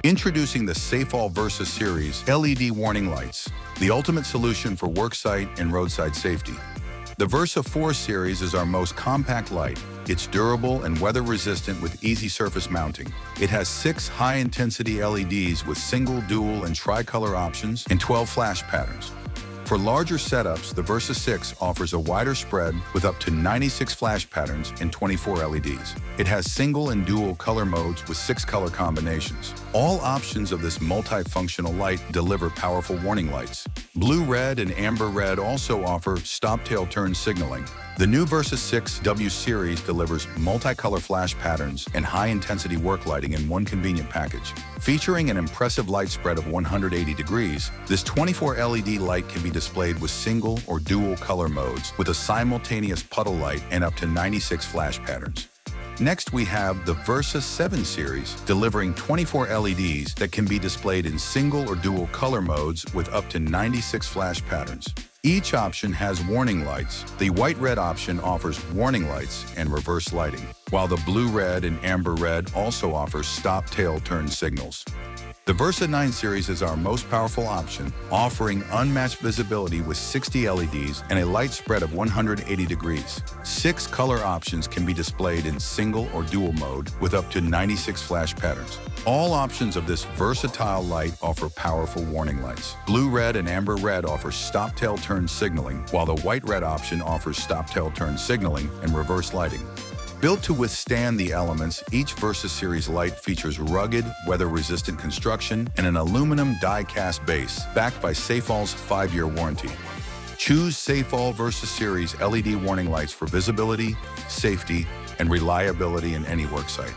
Introducing the SafeAll Versa Series LED warning lights, the ultimate solution for worksite and roadside safety. The Versa 4 series is our most compact light. It's durable and weather-resistant with easy surface mounting. It has 6 high-intensity LEDs with single, dual, and tricolor options and 12 flash patterns. For larger setups, the Versa 6 offers a wider spread with up to 96 flash patterns and 24 LEDs. It has single and dual color modes with 6 color combinations. All options of this multifunctional light deliver powerful warning lights. Blue red and amber red also offer stop-tail turn signaling. The new Versa 6 W series delivers multicolor flash patterns and high-intensity work lighting in one convenient package. Featuring an impressive light spread of 180 degrees, this 24 LED light can be displayed with single or dual color modes with a simultaneous puddle light and up to 96 flash patterns. Next, we have the Versa 7 series, delivering 24 LEDs that can be displayed in single or dual color modes with up to 96 flash patterns. Each option has warning lights. The white-red option offers warning lights and reverse lighting, while the blue-red and amber-red also offers stop-tail turn signals. The Versa 9 series is our most powerful option, offering unmatched visibility with 60 LEDs and a light spread of 180 degrees. 6 color options can be displayed in single or dual mode with up to 96 flash patterns. All options of this versatile light offer powerful warning lights. Blue red and amber red offer stop-tail turn signaling, while the white-red option offers stop-tail turn signaling and reverse lighting. Built to withstand the elements, each Versa series light features rugged, weather-resistant construction and an aluminum die-cast base, backed by SafeAll's 5-year warranty. Choose SafeAll Versa series LED warning lights for visibility, safety, and reliability in any worksite.